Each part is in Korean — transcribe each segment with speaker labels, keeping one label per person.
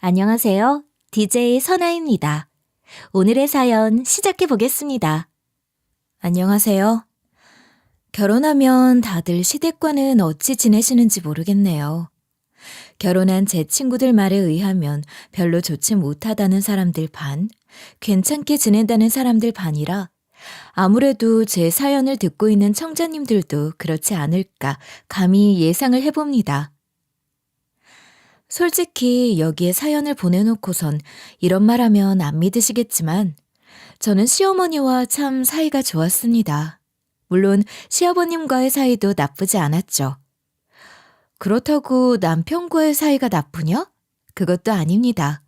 Speaker 1: 안녕하세요. DJ 선아입니다. 오늘의 사연 시작해 보겠습니다. 안녕하세요. 결혼하면 다들 시댁과는 어찌 지내시는지 모르겠네요. 결혼한 제 친구들 말에 의하면 별로 좋지 못하다는 사람들 반, 괜찮게 지낸다는 사람들 반이라 아무래도 제 사연을 듣고 있는 청자님들도 그렇지 않을까 감히 예상을 해봅니다. 솔직히 여기에 사연을 보내놓고선 이런 말 하면 안 믿으시겠지만 저는 시어머니와 참 사이가 좋았습니다. 물론 시아버님과의 사이도 나쁘지 않았죠. 그렇다고 남편과의 사이가 나쁘냐? 그것도 아닙니다.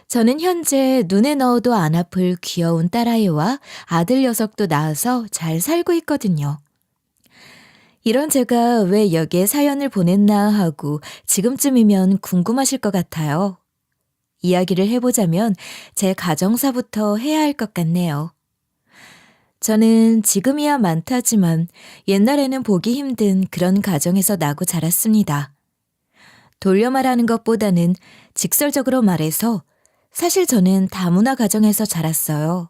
Speaker 1: 저는 현재 눈에 넣어도 안 아플 귀여운 딸아이와 아들 녀석도 낳아서 잘 살고 있거든요. 이런 제가 왜 여기에 사연을 보냈나 하고 지금쯤이면 궁금하실 것 같아요. 이야기를 해보자면 제 가정사부터 해야 할 것 같네요. 저는 지금이야 많다지만 옛날에는 보기 힘든 그런 가정에서 나고 자랐습니다. 돌려 말하는 것보다는 직설적으로 말해서 사실 저는 다문화 가정에서 자랐어요.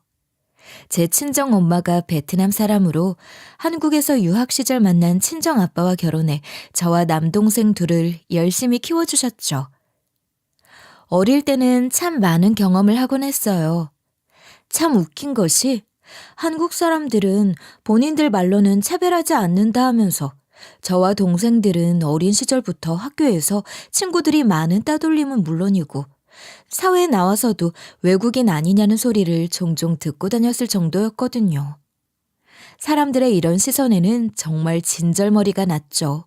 Speaker 1: 제 친정 엄마가 베트남 사람으로 한국에서 유학 시절 만난 친정 아빠와 결혼해 저와 남동생 둘을 열심히 키워주셨죠. 어릴 때는 참 많은 경험을 하곤 했어요. 참 웃긴 것이 한국 사람들은 본인들 말로는 차별하지 않는다 하면서 저와 동생들은 어린 시절부터 학교에서 친구들이 많은 따돌림은 물론이고 사회에 나와서도 외국인 아니냐는 소리를 종종 듣고 다녔을 정도였거든요. 사람들의 이런 시선에는 정말 진절머리가 났죠.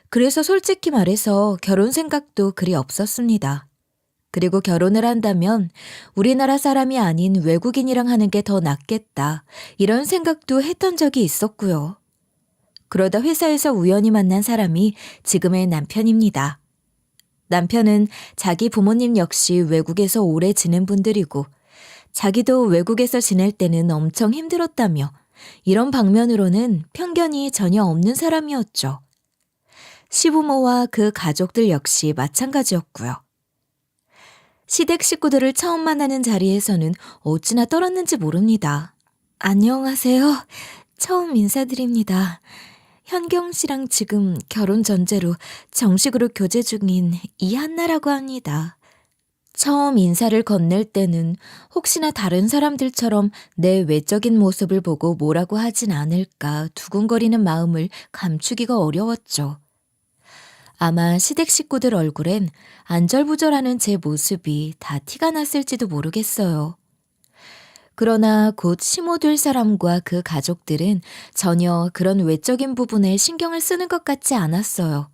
Speaker 1: 그래서 솔직히 말해서 결혼 생각도 그리 없었습니다. 그리고 결혼을 한다면 우리나라 사람이 아닌 외국인이랑 하는 게 더 낫겠다. 이런 생각도 했던 적이 있었고요. 그러다 회사에서 우연히 만난 사람이 지금의 남편입니다. 남편은 자기 부모님 역시 외국에서 오래 지낸 분들이고 자기도 외국에서 지낼 때는 엄청 힘들었다며 이런 방면으로는 편견이 전혀 없는 사람이었죠. 시부모와 그 가족들 역시 마찬가지였고요. 시댁 식구들을 처음 만나는 자리에서는 어찌나 떨었는지 모릅니다. 안녕하세요. 처음 인사드립니다. 현경 씨랑 지금 결혼 전제로 정식으로 교제 중인 이한나라고 합니다. 처음 인사를 건넬 때는 혹시나 다른 사람들처럼 내 외적인 모습을 보고 뭐라고 하진 않을까 두근거리는 마음을 감추기가 어려웠죠. 아마 시댁 식구들 얼굴엔 안절부절하는 제 모습이 다 티가 났을지도 모르겠어요. 그러나 곧 시모될 사람과 그 가족들은 전혀 그런 외적인 부분에 신경을 쓰는 것 같지 않았어요.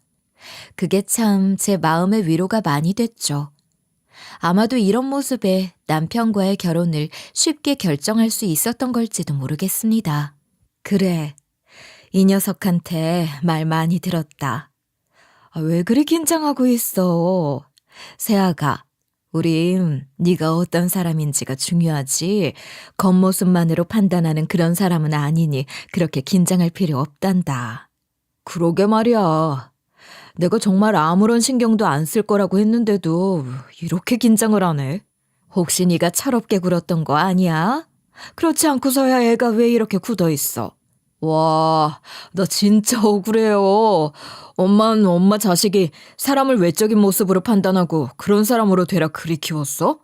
Speaker 1: 그게 참 제 마음의 위로가 많이 됐죠. 아마도 이런 모습에 남편과의 결혼을 쉽게 결정할 수 있었던 걸지도 모르겠습니다. 그래, 이 녀석한테 말 많이 들었다. 왜 그리 긴장하고 있어? 세아가, 우린 네가 어떤 사람인지가 중요하지 겉모습만으로 판단하는 그런 사람은 아니니 그렇게 긴장할 필요 없단다. 그러게 말이야. 내가 정말 아무런 신경도 안 쓸 거라고 했는데도 이렇게 긴장을 하네. 혹시 네가 철없게 굴었던 거 아니야? 그렇지 않고서야 애가 왜 이렇게 굳어 있어? 와, 나 진짜 억울해요. 엄마는 엄마 자식이 사람을 외적인 모습으로 판단하고 그런 사람으로 되라 그리 키웠어?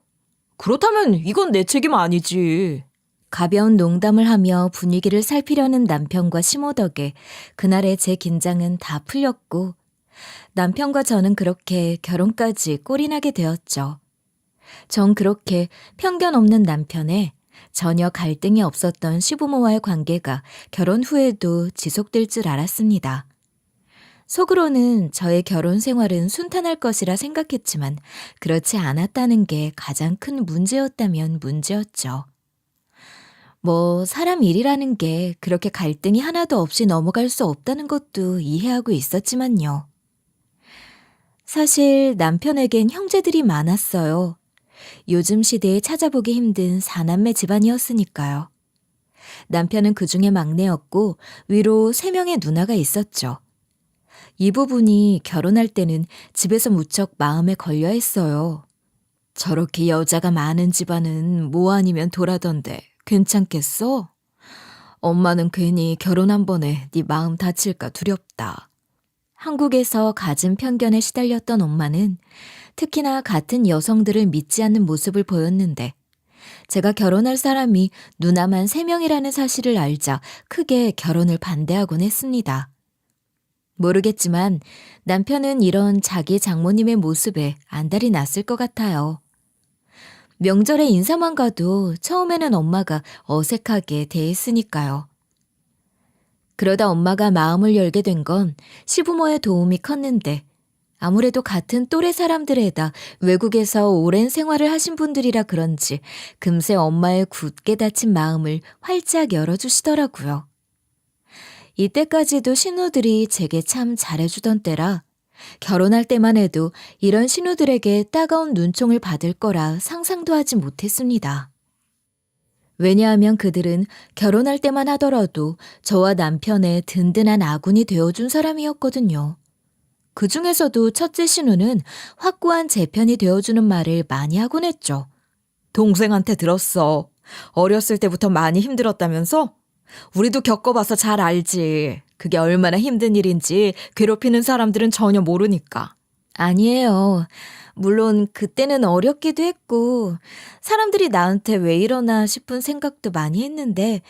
Speaker 1: 그렇다면 이건 내 책임 아니지. 가벼운 농담을 하며 분위기를 살피려는 남편과 시모 덕에 그날의 제 긴장은 다 풀렸고 남편과 저는 그렇게 결혼까지 꼴이 나게 되었죠. 전 그렇게 편견 없는 남편에 전혀 갈등이 없었던 시부모와의 관계가 결혼 후에도 지속될 줄 알았습니다. 속으로는 저의 결혼 생활은 순탄할 것이라 생각했지만 그렇지 않았다는 게 가장 큰 문제였다면 문제였죠. 사람 일이라는 게 그렇게 갈등이 하나도 없이 넘어갈 수 없다는 것도 이해하고 있었지만요. 사실 남편에겐 형제들이 많았어요. 요즘 시대에 찾아보기 힘든 사남매 집안이었으니까요. 남편은 그 중에 막내였고 위로 3명의 누나가 있었죠. 이 부분이 결혼할 때는 집에서 무척 마음에 걸려 했어요. 저렇게 여자가 많은 집안은 뭐 아니면 돌아던데 괜찮겠어? 엄마는 괜히 결혼 한 번에 네 마음 다칠까 두렵다. 한국에서 갖은 편견에 시달렸던 엄마는 특히나 같은 여성들을 믿지 않는 모습을 보였는데 제가 결혼할 사람이 누나만 3명이라는 사실을 알자 크게 결혼을 반대하곤 했습니다. 모르겠지만 남편은 이런 자기 장모님의 모습에 안달이 났을 것 같아요. 명절에 인사만 가도 처음에는 엄마가 어색하게 대했으니까요. 그러다 엄마가 마음을 열게 된 건 시부모의 도움이 컸는데 아무래도 같은 또래 사람들에다 외국에서 오랜 생활을 하신 분들이라 그런지 금세 엄마의 굳게 닫힌 마음을 활짝 열어주시더라고요. 이때까지도 신우들이 제게 참 잘해주던 때라 결혼할 때만 해도 이런 신우들에게 따가운 눈총을 받을 거라 상상도 하지 못했습니다. 왜냐하면 그들은 결혼할 때만 하더라도 저와 남편의 든든한 아군이 되어준 사람이었거든요. 그 중에서도 첫째 신우는 확고한 제 편이 되어주는 말을 많이 하곤 했죠. 동생한테 들었어. 어렸을 때부터 많이 힘들었다면서? 우리도 겪어봐서 잘 알지. 그게 얼마나 힘든 일인지 괴롭히는 사람들은 전혀 모르니까. 아니에요. 물론 그때는 어렵기도 했고 사람들이 나한테 왜 이러나 싶은 생각도 많이 했는데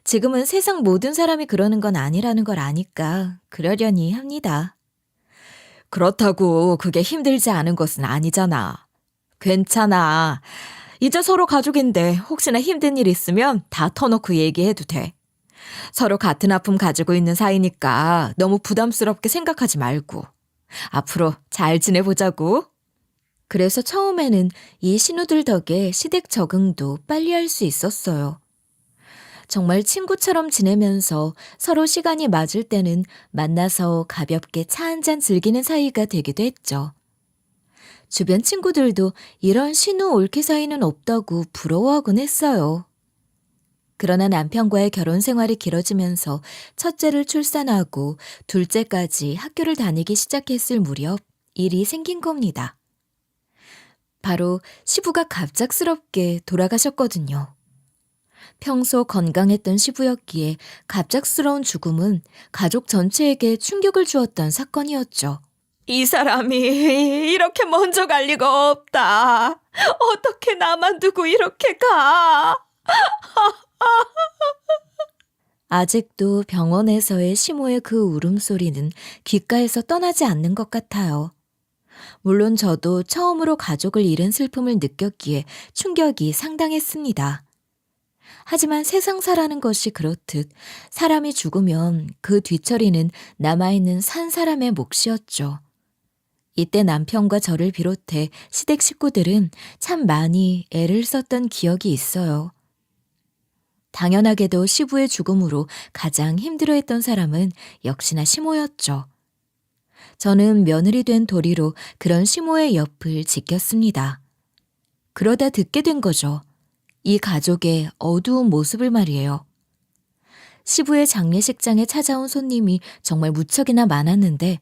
Speaker 1: 지금은 세상 모든 사람이 그러는 건 아니라는 걸 아니까 그러려니 합니다. 그렇다고 그게 힘들지 않은 것은 아니잖아. 괜찮아. 이제 서로 가족인데 혹시나 힘든 일 있으면 다 터놓고 얘기해도 돼. 서로 같은 아픔 가지고 있는 사이니까 너무 부담스럽게 생각하지 말고. 앞으로 잘 지내보자고. 그래서 처음에는 이 신우들 덕에 시댁 적응도 빨리 할 수 있었어요. 정말 친구처럼 지내면서 서로 시간이 맞을 때는 만나서 가볍게 차 한잔 즐기는 사이가 되기도 했죠. 주변 친구들도 이런 신우 올케 사이는 없다고 부러워하곤 했어요. 그러나 남편과의 결혼 생활이 길어지면서 첫째를 출산하고 둘째까지 학교를 다니기 시작했을 무렵 일이 생긴 겁니다. 바로 시부가 갑작스럽게 돌아가셨거든요. 평소 건강했던 시부였기에 갑작스러운 죽음은 가족 전체에게 충격을 주었던 사건이었죠. 이 사람이 이렇게 먼저 갈 리가 없다. 어떻게 나만 두고 이렇게 가? 아직도 병원에서의 시모의 그 울음소리는 귓가에서 떠나지 않는 것 같아요. 물론 저도 처음으로 가족을 잃은 슬픔을 느꼈기에 충격이 상당했습니다. 하지만 세상사라는 것이 그렇듯 사람이 죽으면 그 뒤처리는 남아있는 산 사람의 몫이었죠. 이때 남편과 저를 비롯해 시댁 식구들은 참 많이 애를 썼던 기억이 있어요. 당연하게도 시부의 죽음으로 가장 힘들어했던 사람은 역시나 시모였죠. 저는 며느리 된 도리로 그런 시모의 옆을 지켰습니다. 그러다 듣게 된 거죠. 이 가족의 어두운 모습을 말이에요. 시부의 장례식장에 찾아온 손님이 정말 무척이나 많았는데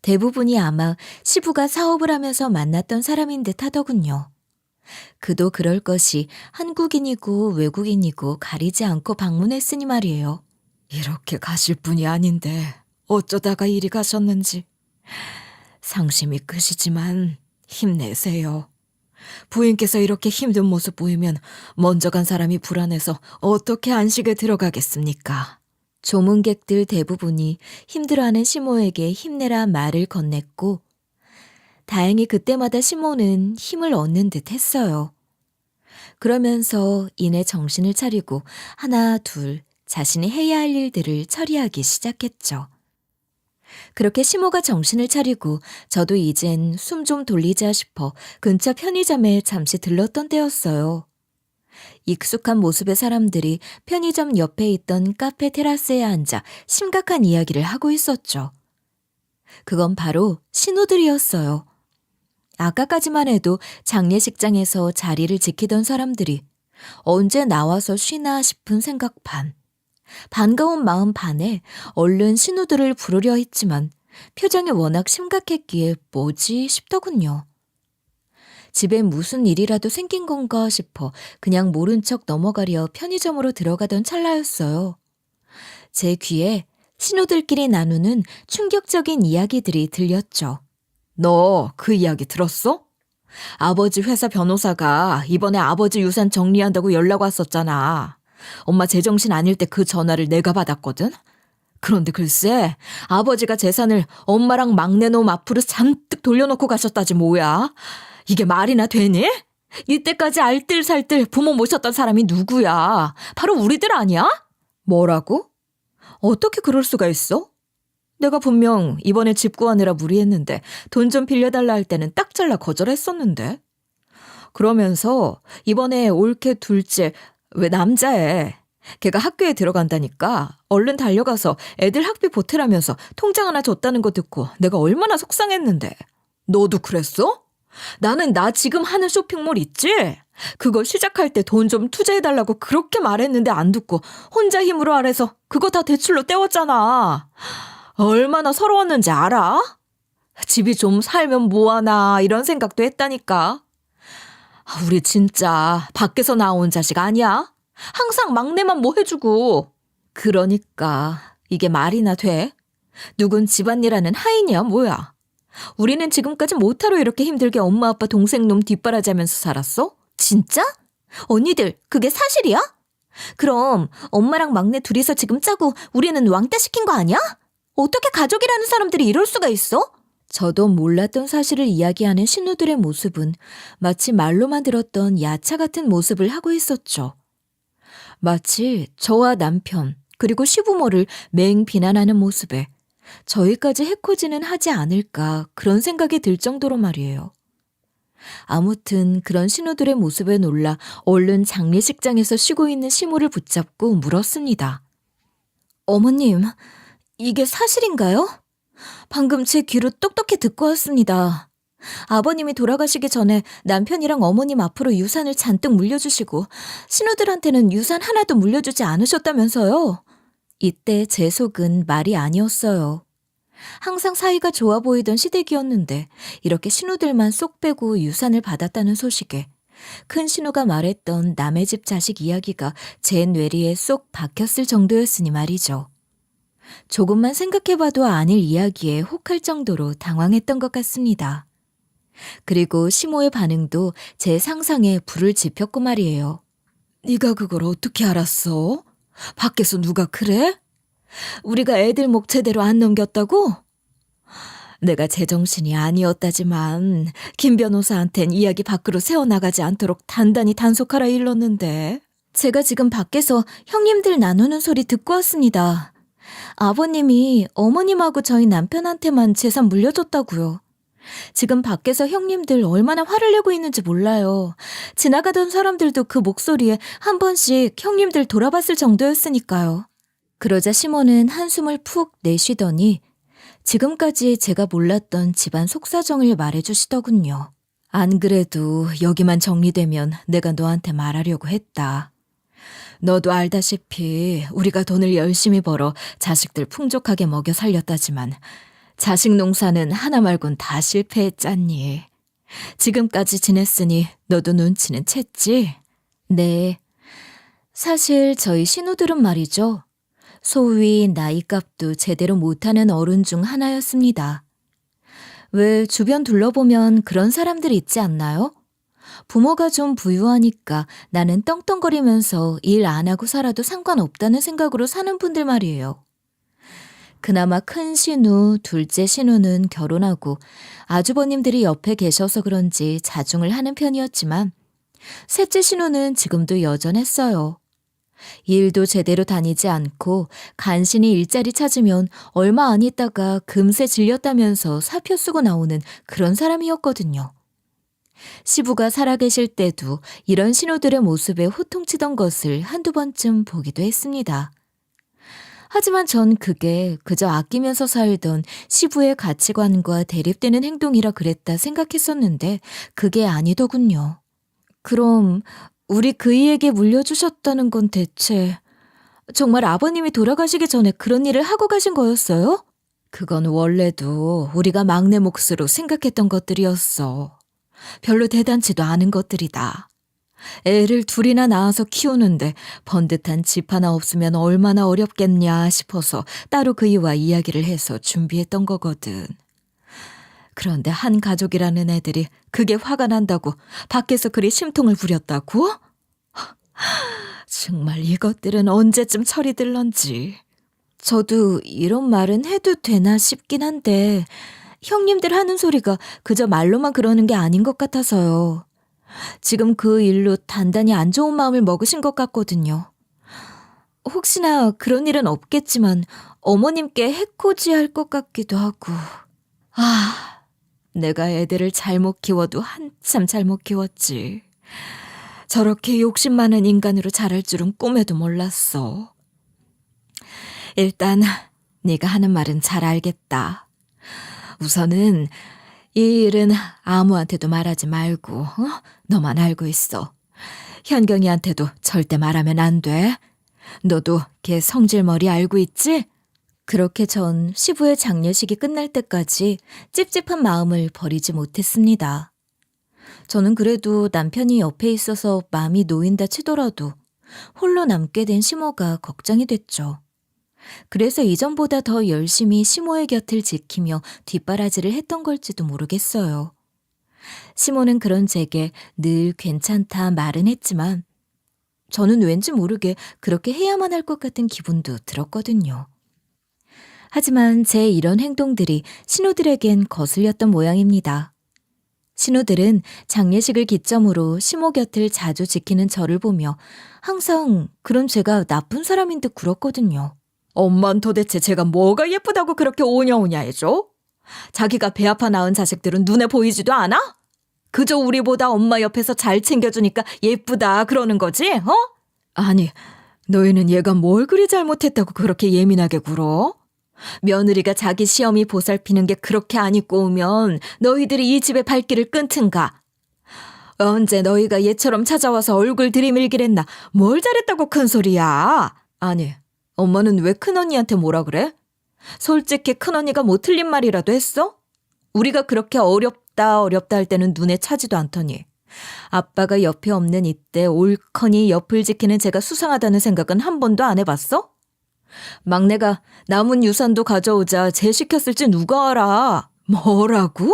Speaker 1: 대부분이 아마 시부가 사업을 하면서 만났던 사람인 듯 하더군요. 그도 그럴 것이 한국인이고 외국인이고 가리지 않고 방문했으니 말이에요. 이렇게 가실 분이 아닌데 어쩌다가 이리 가셨는지. 상심이 크시지만 힘내세요. 부인께서 이렇게 힘든 모습 보이면 먼저 간 사람이 불안해서 어떻게 안식에 들어가겠습니까? 조문객들 대부분이 힘들어하는 시모에게 힘내라 말을 건넸고 다행히 그때마다 시모는 힘을 얻는 듯 했어요. 그러면서 이내 정신을 차리고 하나 둘 자신이 해야 할 일들을 처리하기 시작했죠. 그렇게 시모가 정신을 차리고 저도 이젠 숨 좀 돌리자 싶어 근처 편의점에 잠시 들렀던 때였어요. 익숙한 모습의 사람들이 편의점 옆에 있던 카페 테라스에 앉아 심각한 이야기를 하고 있었죠. 그건 바로 신우들이었어요. 아까까지만 해도 장례식장에서 자리를 지키던 사람들이 언제 나와서 쉬나 싶은 생각 반. 반가운 마음 반에 얼른 신우들을 부르려 했지만 표정이 워낙 심각했기에 뭐지 싶더군요. 집에 무슨 일이라도 생긴 건가 싶어 그냥 모른 척 넘어가려 편의점으로 들어가던 찰나였어요. 제 귀에 신우들끼리 나누는 충격적인 이야기들이 들렸죠. 너 그 이야기 들었어? 아버지 회사 변호사가 이번에 아버지 유산 정리한다고 연락 왔었잖아. 엄마 제정신 아닐 때 그 전화를 내가 받았거든? 그런데 글쎄, 아버지가 재산을 엄마랑 막내놈 앞으로 잔뜩 돌려놓고 가셨다지 뭐야. 이게 말이나 되니? 이때까지 알뜰살뜰 부모 모셨던 사람이 누구야? 바로 우리들 아니야? 뭐라고? 어떻게 그럴 수가 있어? 내가 분명 이번에 집 구하느라 무리했는데 돈 좀 빌려달라 할 때는 딱 잘라 거절했었는데. 그러면서 이번에 올케 둘째, 왜 남자애, 걔가 학교에 들어간다니까 얼른 달려가서 애들 학비 보태라면서 통장 하나 줬다는 거 듣고 내가 얼마나 속상했는데. 너도 그랬어? 나는 나 지금 하는 쇼핑몰 있지? 그거 시작할 때 돈 좀 투자해달라고 그렇게 말했는데 안 듣고 혼자 힘으로 아래서 그거 다 대출로 때웠잖아. 얼마나 서러웠는지 알아? 집이 좀 살면 뭐하나 이런 생각도 했다니까. 우리 진짜 밖에서 나온 자식 아니야? 항상 막내만 뭐 해주고. 그러니까 이게 말이나 돼? 누군 집안일하는 하인이야 뭐야? 우리는 지금까지 못하러 이렇게 힘들게 엄마 아빠 동생 놈 뒷바라지하면서 살았어? 진짜? 언니들 그게 사실이야? 그럼 엄마랑 막내 둘이서 지금 짜고 우리는 왕따 시킨 거 아니야? 어떻게 가족이라는 사람들이 이럴 수가 있어? 저도 몰랐던 사실을 이야기하는 신우들의 모습은 마치 말로만 들었던 야차 같은 모습을 하고 있었죠. 마치 저와 남편 그리고 시부모를 맹 비난하는 모습에 저희까지 해코지는 하지 않을까 그런 생각이 들 정도로 말이에요. 아무튼 그런 신우들의 모습에 놀라 얼른 장례식장에서 쉬고 있는 시모를 붙잡고 물었습니다. 어머님, 이게 사실인가요? 방금 제 귀로 똑똑히 듣고 왔습니다. 아버님이 돌아가시기 전에 남편이랑 어머님 앞으로 유산을 잔뜩 물려주시고 신우들한테는 유산 하나도 물려주지 않으셨다면서요. 이때 제 속은 말이 아니었어요. 항상 사이가 좋아 보이던 시댁이었는데 이렇게 신우들만 쏙 빼고 유산을 받았다는 소식에 큰 신우가 말했던 남의 집 자식 이야기가 제 뇌리에 쏙 박혔을 정도였으니 말이죠. 조금만 생각해봐도 아닐 이야기에 혹할 정도로 당황했던 것 같습니다. 그리고 시모의 반응도 제 상상에 불을 지폈고 말이에요. 네가 그걸 어떻게 알았어? 밖에서 누가 그래? 우리가 애들 목 제대로 안 넘겼다고? 내가 제정신이 아니었다지만 김 변호사한텐 이야기 밖으로 새어나가지 않도록 단단히 단속하라 일렀는데. 제가 지금 밖에서 형님들 나누는 소리 듣고 왔습니다. 아버님이 어머님하고 저희 남편한테만 재산 물려줬다고요. 지금 밖에서 형님들 얼마나 화를 내고 있는지 몰라요. 지나가던 사람들도 그 목소리에 한 번씩 형님들 돌아봤을 정도였으니까요. 그러자 시모는 한숨을 푹 내쉬더니 지금까지 제가 몰랐던 집안 속사정을 말해주시더군요. 안 그래도 여기만 정리되면 내가 너한테 말하려고 했다. 너도 알다시피 우리가 돈을 열심히 벌어 자식들 풍족하게 먹여 살렸다지만 자식 농사는 하나 말곤 다 실패했잖니. 지금까지 지냈으니 너도 눈치는 챘지? 네. 사실 저희 신우들은 말이죠. 소위 나이값도 제대로 못하는 어른 중 하나였습니다. 왜 주변 둘러보면 그런 사람들 있지 않나요? 부모가 좀 부유하니까 나는 떵떵거리면서 일 안 하고 살아도 상관없다는 생각으로 사는 분들 말이에요. 그나마 큰 신우, 둘째 신우는 결혼하고 아주버님들이 옆에 계셔서 그런지 자중을 하는 편이었지만 셋째 신우는 지금도 여전했어요. 일도 제대로 다니지 않고 간신히 일자리 찾으면 얼마 안 있다가 금세 질렸다면서 사표 쓰고 나오는 그런 사람이었거든요. 시부가 살아계실 때도 이런 신우들의 모습에 호통치던 것을 한두 번쯤 보기도 했습니다. 하지만 전 그게 그저 아끼면서 살던 시부의 가치관과 대립되는 행동이라 그랬다 생각했었는데 그게 아니더군요. 그럼 우리 그이에게 물려주셨다는 건 대체 정말 아버님이 돌아가시기 전에 그런 일을 하고 가신 거였어요? 그건 원래도 우리가 막내 몫으로 생각했던 것들이었어. 별로 대단치도 않은 것들이다. 애를 둘이나 낳아서 키우는데 번듯한 집 하나 없으면 얼마나 어렵겠냐 싶어서 따로 그이와 이야기를 해서 준비했던 거거든. 그런데 한 가족이라는 애들이 그게 화가 난다고 밖에서 그리 심통을 부렸다고? 정말 이것들은 언제쯤 철이 들런지. 저도 이런 말은 해도 되나 싶긴 한데 형님들 하는 소리가 그저 말로만 그러는 게 아닌 것 같아서요. 지금 그 일로 단단히 안 좋은 마음을 먹으신 것 같거든요. 혹시나 그런 일은 없겠지만 어머님께 해코지할 것 같기도 하고. 내가 애들을 잘못 키워도 한참 잘못 키웠지. 저렇게 욕심 많은 인간으로 자랄 줄은 꿈에도 몰랐어. 일단 네가 하는 말은 잘 알겠다. 우선은 이 일은 아무한테도 말하지 말고 너만 알고 있어. 현경이한테도 절대 말하면 안 돼. 너도 걔 성질머리 알고 있지? 그렇게 전 시부의 장례식이 끝날 때까지 찝찝한 마음을 버리지 못했습니다. 저는 그래도 남편이 옆에 있어서 마음이 놓인다 치더라도 홀로 남게 된 시모가 걱정이 됐죠. 그래서 이전보다 더 열심히 시모의 곁을 지키며 뒷바라지를 했던 걸지도 모르겠어요. 시모는 그런 제게 늘 괜찮다 말은 했지만 저는 왠지 모르게 그렇게 해야만 할 것 같은 기분도 들었거든요. 하지만 제 이런 행동들이 신우들에겐 거슬렸던 모양입니다. 신우들은 장례식을 기점으로 시모 곁을 자주 지키는 저를 보며 항상 그런 제가 나쁜 사람인 듯 굴었거든요. 엄만 도대체 제가 뭐가 예쁘다고 그렇게 오냐오냐 해줘? 자기가 배 아파 낳은 자식들은 눈에 보이지도 않아? 그저 우리보다 엄마 옆에서 잘 챙겨주니까 예쁘다 그러는 거지, 어? 아니, 너희는 얘가 뭘 그리 잘못했다고 그렇게 예민하게 굴어? 며느리가 자기 시어미 보살피는 게 그렇게 안 이꼬우면 너희들이 이 집의 발길을 끊든가. 언제 너희가 얘처럼 찾아와서 얼굴 들이밀기랬나? 뭘 잘했다고 큰 소리야? 아니, 엄마는 왜 큰언니한테 뭐라 그래? 솔직히 큰언니가 뭐 틀린 말이라도 했어? 우리가 그렇게 어렵다 할 때는 눈에 차지도 않더니 아빠가 옆에 없는 이때 옳거니 옆을 지키는 제가 수상하다는 생각은 한 번도 안 해봤어? 막내가 남은 유산도 가져오자 쟤 시켰을지 누가 알아? 뭐라고?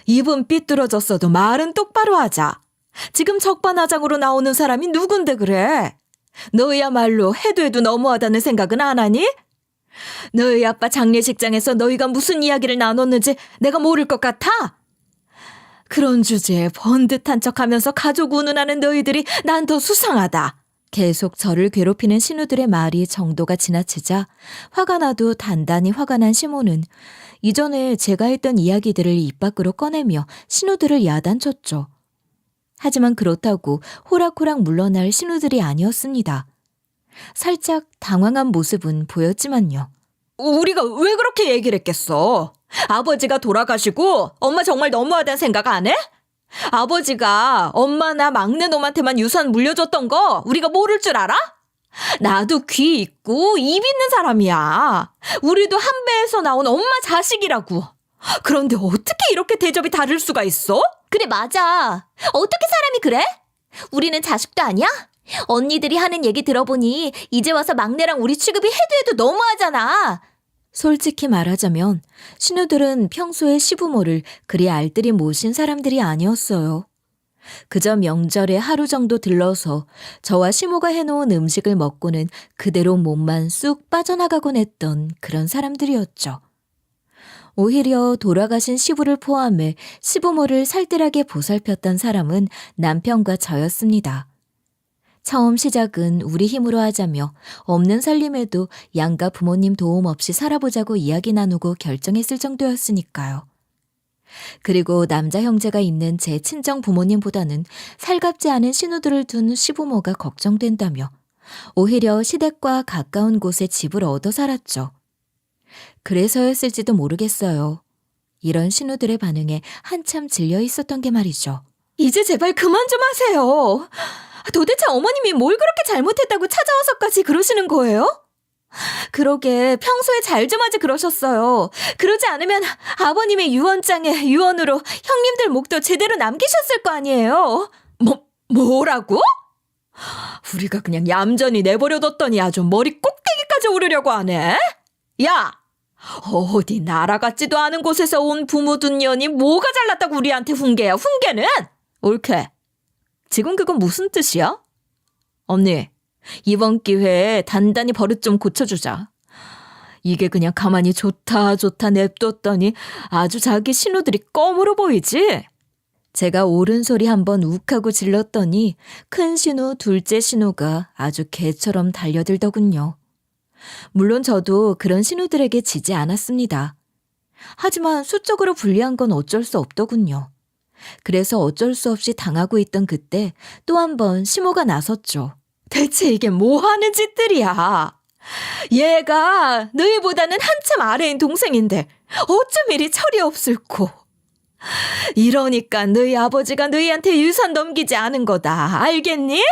Speaker 1: 입은 삐뚤어졌어도 말은 똑바로 하자. 지금 적반하장으로 나오는 사람이 누군데 그래? 너희야말로 해도 너무하다는 생각은 안 하니? 너희 아빠 장례식장에서 너희가 무슨 이야기를 나눴는지 내가 모를 것 같아? 그런 주제에 번듯한 척하면서 가족 운운하는 너희들이 난 더 수상하다. 계속 저를 괴롭히는 신우들의 말이 정도가 지나치자 화가 나도 단단히 화가 난 시모는 이전에 제가 했던 이야기들을 입 밖으로 꺼내며 신우들을 야단쳤죠. 하지만 그렇다고 호락호락 물러날 신우들이 아니었습니다. 살짝 당황한 모습은 보였지만요. 우리가 왜 그렇게 얘기를 했겠어? 아버지가 돌아가시고 엄마 정말 너무하다는 생각 안 해? 아버지가 엄마나 막내놈한테만 유산 물려줬던 거 우리가 모를 줄 알아? 나도 귀 있고 입 있는 사람이야. 우리도 한 배에서 나온 엄마 자식이라고. 그런데 어떻게 이렇게 대접이 다를 수가 있어?
Speaker 2: 그래, 맞아. 어떻게 사람이 그래? 우리는 자식도 아니야? 언니들이 하는 얘기 들어보니 이제 와서 막내랑 우리 취급이 해도 너무하잖아.
Speaker 1: 솔직히 말하자면 신우들은 평소에 시부모를 그리 알뜰히 모신 사람들이 아니었어요. 그저 명절에 하루 정도 들러서 저와 시모가 해놓은 음식을 먹고는 그대로 몸만 쑥 빠져나가곤 했던 그런 사람들이었죠. 오히려 돌아가신 시부를 포함해 시부모를 살뜰하게 보살폈던 사람은 남편과 저였습니다. 처음 시작은 우리 힘으로 하자며 없는 살림에도 양가 부모님 도움 없이 살아보자고 이야기 나누고 결정했을 정도였으니까요. 그리고 남자 형제가 있는 제 친정 부모님보다는 살갑지 않은 신우들을 둔 시부모가 걱정된다며 오히려 시댁과 가까운 곳에 집을 얻어 살았죠. 그래서였을지도 모르겠어요. 이런 신우들의 반응에 한참 질려 있었던 게 말이죠. 이제 제발 그만 좀 하세요. 도대체 어머님이 뭘 그렇게 잘못했다고 찾아와서까지 그러시는 거예요? 그러게 평소에 잘 좀 하지 그러셨어요. 그러지 않으면 아버님의 유언장에 유언으로 형님들 목도 제대로 남기셨을 거 아니에요. 뭐라고? 우리가 그냥 얌전히 내버려뒀더니 아주 머리 꼭대기까지 오르려고 하네? 야! 어디 나라 같지도 않은 곳에서 온 부모 둔 년이 뭐가 잘났다고 우리한테 훈계야, 훈계는? 옳게. 지금 그건 무슨 뜻이야? 언니, 이번 기회에 단단히 버릇 좀 고쳐주자. 이게 그냥 가만히 좋다 냅뒀더니 아주 자기 신우들이 껌으로 보이지? 제가 옳은 소리 한번 욱하고 질렀더니 큰 신우, 둘째 신우가 아주 개처럼 달려들더군요. 물론 저도 그런 신우들에게 지지 않았습니다. 하지만 수적으로 불리한 건 어쩔 수 없더군요. 그래서 어쩔 수 없이 당하고 있던 그때 또 한 번 시모가 나섰죠. 대체 이게 뭐 하는 짓들이야? 얘가 너희보다는 한참 아래인 동생인데 어쩜 이리 철이 없을꼬. 이러니까 너희 아버지가 너희한테 유산 넘기지 않은 거다. 알겠니?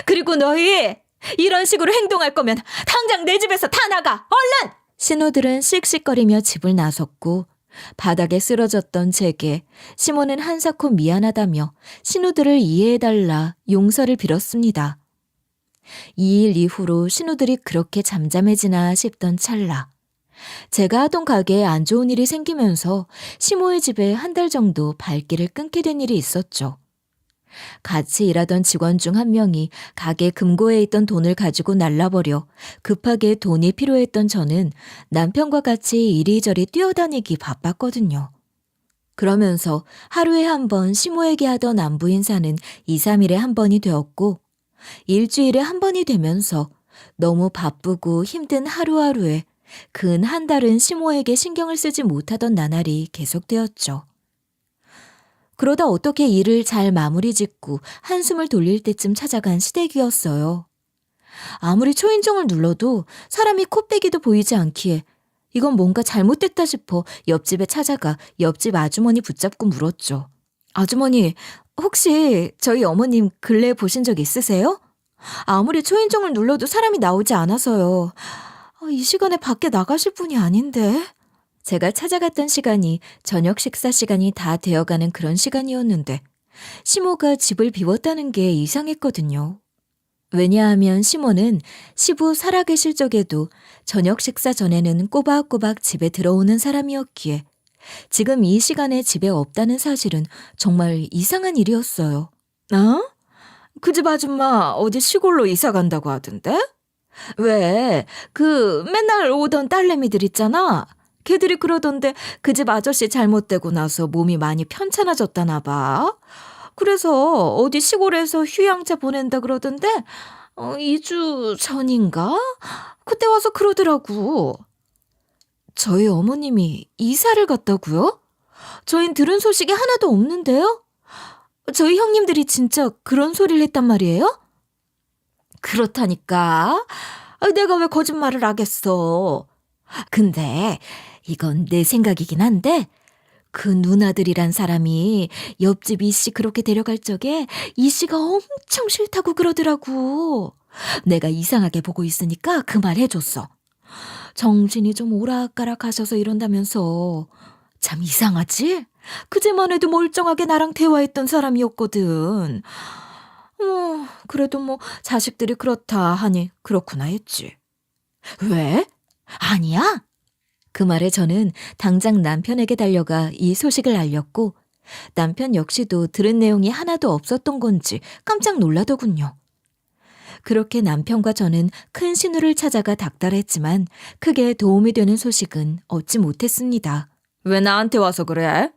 Speaker 1: 그리고 너희 이런 식으로 행동할 거면 당장 내 집에서 다 나가. 얼른! 신우들은 씩씩거리며 집을 나섰고 바닥에 쓰러졌던 제게 시모는 한사코 미안하다며 신우들을 이해해달라 용서를 빌었습니다. 이 일 이후로 신우들이 그렇게 잠잠해지나 싶던 찰나 제가 하던 가게에 안 좋은 일이 생기면서 시모의 집에 한 달 정도 발길을 끊게 된 일이 있었죠. 같이 일하던 직원 중 한 명이 가게 금고에 있던 돈을 가지고 날라버려 급하게 돈이 필요했던 저는 남편과 같이 이리저리 뛰어다니기 바빴거든요. 그러면서 하루에 한 번 시모에게 하던 안부 인사는 2, 3일에 한 번이 되었고 일주일에 한 번이 되면서 너무 바쁘고 힘든 하루하루에 근 한 달은 시모에게 신경을 쓰지 못하던 나날이 계속되었죠. 그러다 어떻게 일을 잘 마무리 짓고 한숨을 돌릴 때쯤 찾아간 시댁이었어요. 아무리 초인종을 눌러도 사람이 코빼기도 보이지 않기에 이건 뭔가 잘못됐다 싶어 옆집에 찾아가 옆집 아주머니 붙잡고 물었죠. 아주머니, 혹시 저희 어머님 근래에 보신 적 있으세요? 아무리 초인종을 눌러도 사람이 나오지 않아서요. 이 시간에 밖에 나가실 분이 아닌데. 제가 찾아갔던 시간이 저녁 식사 시간이 다 되어가는 그런 시간이었는데 시모가 집을 비웠다는 게 이상했거든요. 왜냐하면 시모는 시부 살아계실 적에도 저녁 식사 전에는 꼬박꼬박 집에 들어오는 사람이었기에 지금 이 시간에 집에 없다는 사실은 정말 이상한 일이었어요. 어? 그 집 아줌마 어디 시골로 이사 간다고 하던데? 왜? 맨날 오던 딸내미들 있잖아. 걔들이 그러던데 그 집 아저씨 잘못되고 나서 몸이 많이 편찮아졌다나 봐. 그래서 어디 시골에서 휴양차 보낸다 그러던데 2주 전인가? 그때 와서 그러더라고. 저희 어머님이 이사를 갔다고요? 저흰 들은 소식이 하나도 없는데요? 저희 형님들이 진짜 그런 소리를 했단 말이에요? 그렇다니까. 내가 왜 거짓말을 하겠어. 근데 이건 내 생각이긴 한데 그 누나들이란 사람이 옆집 이씨 그렇게 데려갈 적에 이씨가 엄청 싫다고 그러더라고. 내가 이상하게 보고 있으니까 그 말 해줬어. 정신이 좀 오락가락 하셔서 이런다면서. 참 이상하지? 그제만 해도 멀쩡하게 나랑 대화했던 사람이었거든. 그래도 뭐 자식들이 그렇다 하니 그렇구나 했지. 왜? 아니야? 그 말에 저는 당장 남편에게 달려가 이 소식을 알렸고 남편 역시도 들은 내용이 하나도 없었던 건지 깜짝 놀라더군요. 그렇게 남편과 저는 큰 신우를 찾아가 닥달했지만 크게 도움이 되는 소식은 얻지 못했습니다. 왜 나한테 와서 그래?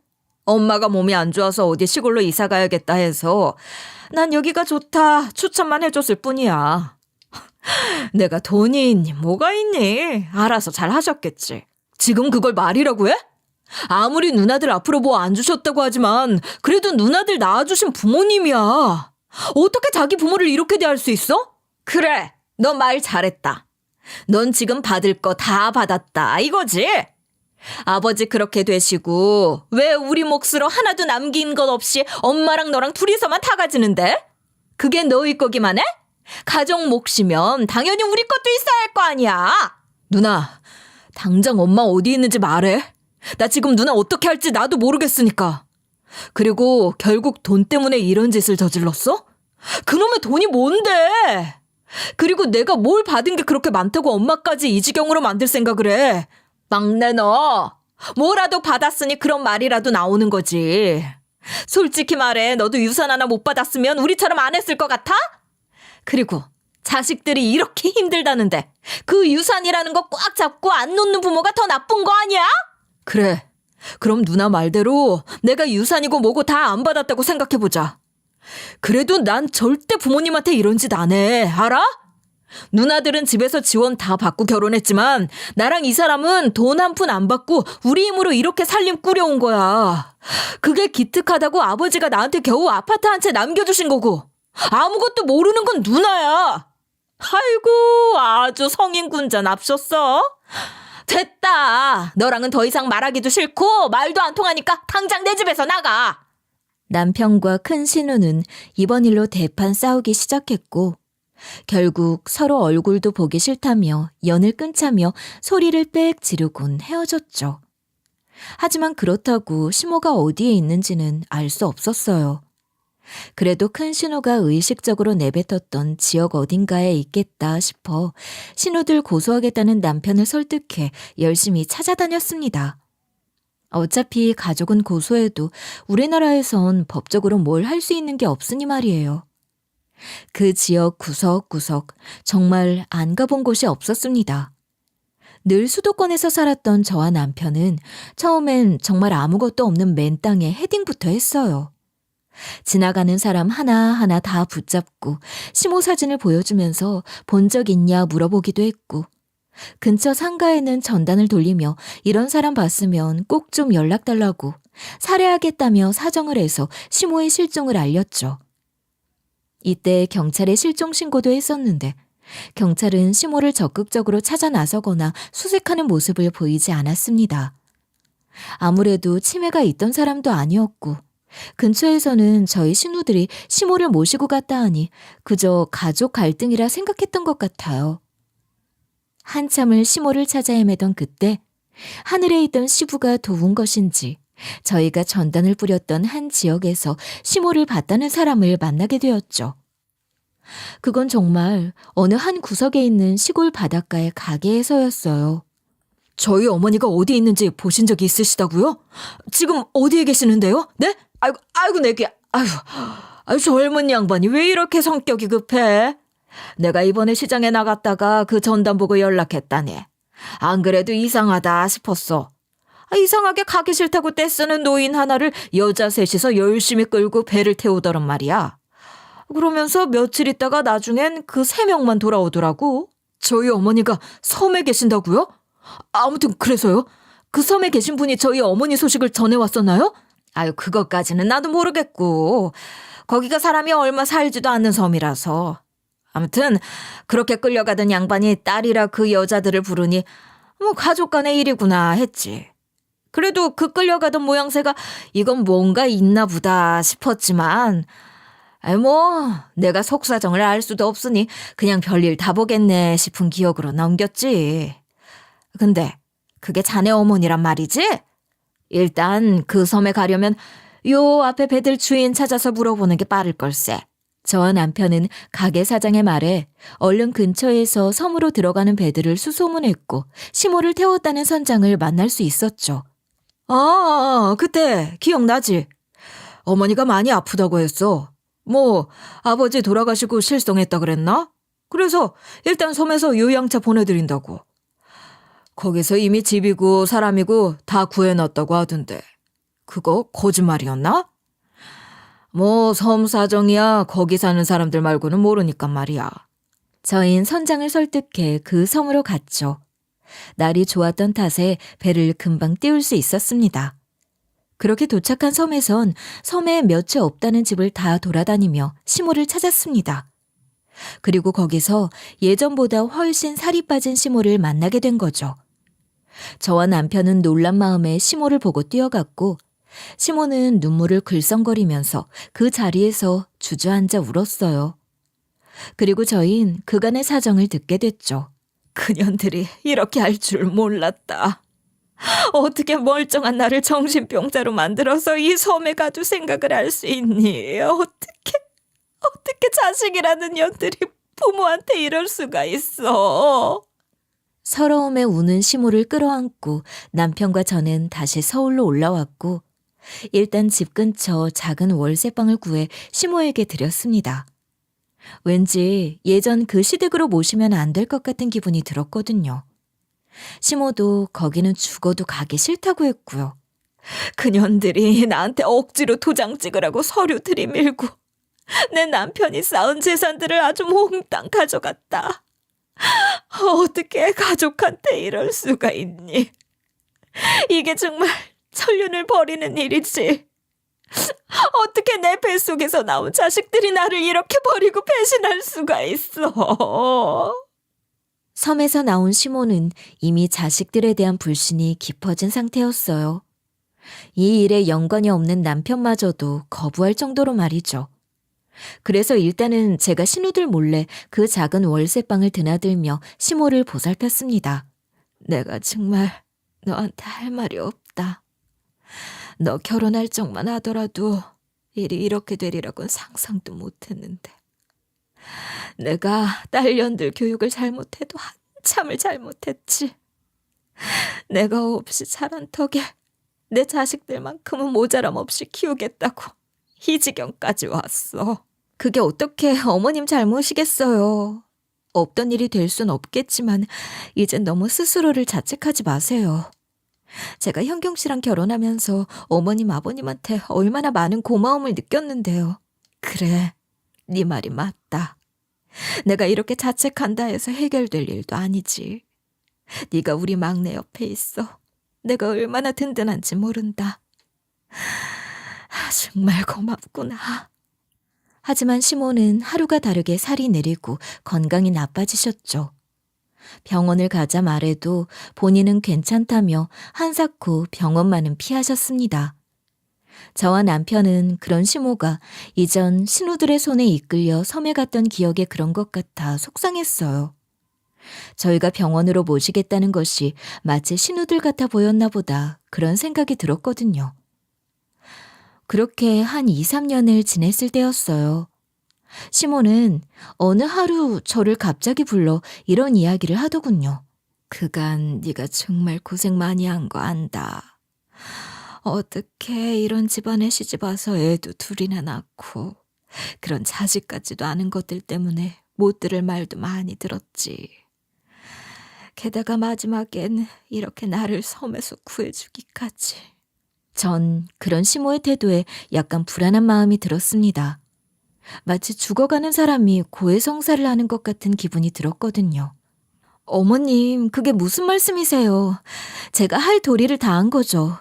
Speaker 1: 엄마가 몸이 안 좋아서 어디 시골로 이사 가야겠다 해서 난 여기가 좋다 추천만 해줬을 뿐이야. 내가 돈이 있니 뭐가 있니? 알아서 잘 하셨겠지. 지금 그걸 말이라고 해? 아무리 누나들 앞으로 뭐 안 주셨다고 하지만 그래도 누나들 낳아주신 부모님이야. 어떻게 자기 부모를 이렇게 대할 수 있어? 그래, 너 말 잘했다. 넌 지금 받을 거 다 받았다 이거지? 아버지 그렇게 되시고 왜 우리 몫으로 하나도 남긴 것 없이 엄마랑 너랑 둘이서만 다 가지는데?
Speaker 2: 그게 너희 거기만 해? 가족 몫이면 당연히 우리 것도 있어야 할 거 아니야.
Speaker 1: 누나, 당장 엄마 어디 있는지 말해. 나 지금 누나 어떻게 할지 나도 모르겠으니까. 그리고 결국 돈 때문에 이런 짓을 저질렀어? 그놈의 돈이 뭔데? 그리고 내가 뭘 받은 게 그렇게 많다고 엄마까지 이 지경으로 만들 생각을 해.
Speaker 2: 막내 너 뭐라도 받았으니 그런 말이라도 나오는 거지. 솔직히 말해 너도 유산 하나 못 받았으면 우리처럼 안 했을 것 같아? 그리고 자식들이 이렇게 힘들다는데 그 유산이라는 거 꽉 잡고 안 놓는 부모가 더 나쁜 거 아니야?
Speaker 1: 그래. 그럼 누나 말대로 내가 유산이고 뭐고 다 안 받았다고 생각해보자. 그래도 난 절대 부모님한테 이런 짓 안 해. 알아? 누나들은 집에서 지원 다 받고 결혼했지만 나랑 이 사람은 돈 한 푼 안 받고 우리 힘으로 이렇게 살림 꾸려온 거야. 그게 기특하다고 아버지가 나한테 겨우 아파트 한 채 남겨주신 거고 아무것도 모르는 건 누나야.
Speaker 2: 아이고 아주 성인군자 납셨어. 됐다. 너랑은 더 이상 말하기도 싫고 말도 안 통하니까 당장 내 집에서 나가.
Speaker 1: 남편과 큰 신우는 이번 일로 대판 싸우기 시작했고 결국 서로 얼굴도 보기 싫다며 연을 끊자며 소리를 빽 지르곤 헤어졌죠. 하지만 그렇다고 시모가 어디에 있는지는 알 수 없었어요. 그래도 큰 신우가 의식적으로 내뱉었던 지역 어딘가에 있겠다 싶어 신우들 고소하겠다는 남편을 설득해 열심히 찾아다녔습니다. 어차피 가족은 고소해도 우리나라에선 법적으로 뭘 할 수 있는 게 없으니 말이에요. 그 지역 구석구석 정말 안 가본 곳이 없었습니다. 늘 수도권에서 살았던 저와 남편은 처음엔 정말 아무것도 없는 맨 땅에 헤딩부터 했어요. 지나가는 사람 하나하나 다 붙잡고 시모 사진을 보여주면서 본 적 있냐 물어보기도 했고 근처 상가에는 전단을 돌리며 이런 사람 봤으면 꼭 좀 연락달라고 살해하겠다며 사정을 해서 시모의 실종을 알렸죠. 이때 경찰에 실종 신고도 했었는데 경찰은 시모를 적극적으로 찾아 나서거나 수색하는 모습을 보이지 않았습니다. 아무래도 치매가 있던 사람도 아니었고 근처에서는 저희 신우들이 시모를 모시고 갔다 하니 그저 가족 갈등이라 생각했던 것 같아요. 한참을 시모를 찾아 헤매던 그때 하늘에 있던 시부가 도운 것인지 저희가 전단을 뿌렸던 한 지역에서 시모를 봤다는 사람을 만나게 되었죠. 그건 정말 어느 한 구석에 있는 시골 바닷가의 가게에서였어요. 저희 어머니가 어디 있는지 보신 적이 있으시다고요? 지금 어디에 계시는데요? 네? 아이고 내 귀. 아유 젊은 양반이 왜 이렇게 성격이 급해? 내가 이번에 시장에 나갔다가 그 전단 보고 연락했다니. 안 그래도 이상하다 싶었어. 이상하게 가기 싫다고 떼쓰는 노인 하나를 여자 셋이서 열심히 끌고 배를 태우더란 말이야. 그러면서 며칠 있다가 나중엔 그 3명만 돌아오더라고. 저희 어머니가 섬에 계신다고요? 아무튼 그래서요? 그 섬에 계신 분이 저희 어머니 소식을 전해왔었나요? 그것까지는 나도 모르겠고 거기가 사람이 얼마 살지도 않는 섬이라서. 아무튼 그렇게 끌려가던 양반이 딸이라 그 여자들을 부르니 가족 간의 일이구나 했지. 그래도 그 끌려가던 모양새가 이건 뭔가 있나 보다 싶었지만 내가 속사정을 알 수도 없으니 그냥 별일 다 보겠네 싶은 기억으로 넘겼지. 근데 그게 자네 어머니란 말이지? 일단 그 섬에 가려면 요 앞에 배들 주인 찾아서 물어보는 게 빠를 걸세. 저와 남편은 가게 사장의 말에 얼른 근처에서 섬으로 들어가는 배들을 수소문했고 시모를 태웠다는 선장을 만날 수 있었죠. 그때 기억나지? 어머니가 많이 아프다고 했어. 아버지 돌아가시고 실성했다 그랬나? 그래서 일단 섬에서 요양차 보내드린다고. 거기서 이미 집이고 사람이고 다 구해놨다고 하던데 그거 거짓말이었나? 섬 사정이야 거기 사는 사람들 말고는 모르니까 말이야. 저희는 선장을 설득해 그 섬으로 갔죠. 날이 좋았던 탓에 배를 금방 띄울 수 있었습니다. 그렇게 도착한 섬에선 섬에 몇 채 없다는 집을 다 돌아다니며 시모를 찾았습니다. 그리고 거기서 예전보다 훨씬 살이 빠진 시모를 만나게 된 거죠. 저와 남편은 놀란 마음에 시모를 보고 뛰어갔고 시모는 눈물을 글썽거리면서 그 자리에서 주저앉아 울었어요. 그리고 저흰 그간의 사정을 듣게 됐죠.
Speaker 2: 그년들이 이렇게 할 줄 몰랐다. 어떻게 멀쩡한 나를 정신병자로 만들어서 이 섬에 가둘 생각을 할 수 있니? 어떻게 자식이라는 년들이 부모한테 이럴 수가 있어?
Speaker 1: 서러움에 우는 시모를 끌어안고 남편과 저는 다시 서울로 올라왔고 일단 집 근처 작은 월세방을 구해 시모에게 드렸습니다. 왠지 예전 그 시댁으로 모시면 안 될 것 같은 기분이 들었거든요. 시모도 거기는 죽어도 가기 싫다고 했고요.
Speaker 2: 그년들이 나한테 억지로 도장 찍으라고 서류 들이밀고 내 남편이 쌓은 재산들을 아주 몽땅 가져갔다. 어떻게 가족한테 이럴 수가 있니? 이게 정말 천륜을 벌이는 일이지. 어떻게 내 뱃속에서 나온 자식들이 나를 이렇게 버리고 배신할 수가 있어?
Speaker 1: 섬에서 나온 시모는 이미 자식들에 대한 불신이 깊어진 상태였어요. 이 일에 연관이 없는 남편마저도 거부할 정도로 말이죠. 그래서 일단은 제가 신우들 몰래 그 작은 월세방을 드나들며 시모를 보살폈습니다. 내가 정말 너한테 할 말이 없다. 너 결혼할 적만 하더라도 일이 이렇게 되리라고는 상상도 못했는데. 내가 딸년들 교육을 잘못해도 한참을 잘못했지. 내가 없이 자란 덕에 내 자식들만큼은 모자람 없이 키우겠다고 이 지경까지 왔어. 그게 어떻게 어머님 잘못이겠어요. 없던 일이 될 순 없겠지만 이젠 너무 스스로를 자책하지 마세요. 제가 현경 씨랑 결혼하면서 어머님 아버님한테 얼마나 많은 고마움을 느꼈는데요. 그래, 네 말이 맞다. 내가 이렇게 자책한다 해서 해결될 일도 아니지. 네가 우리 막내 옆에 있어. 내가 얼마나 든든한지 모른다. 정말 고맙구나. 하지만 시모는 하루가 다르게 살이 내리고 건강이 나빠지셨죠. 병원을 가자 말해도 본인은 괜찮다며 한사코 병원만은 피하셨습니다. 저와 남편은 그런 시모가 이전 신우들의 손에 이끌려 섬에 갔던 기억에 그런 것 같아 속상했어요. 저희가 병원으로 모시겠다는 것이 마치 신우들 같아 보였나 보다 그런 생각이 들었거든요. 그렇게 한 2, 3년을 지냈을 때였어요. 시모는 어느 하루 저를 갑자기 불러 이런 이야기를 하더군요. 그간 네가 정말 고생 많이 한 거 안다. 어떻게 이런 집안에 시집와서 애도 둘이나 낳고 그런 자식 같지도 않은 것들 때문에 못 들을 말도 많이 들었지. 게다가 마지막엔 이렇게 나를 섬에서 구해주기까지. 전 그런 시모의 태도에 약간 불안한 마음이 들었습니다. 마치 죽어가는 사람이 고해성사를 하는 것 같은 기분이 들었거든요. 어머님, 그게 무슨 말씀이세요? 제가 할 도리를 다 한 거죠.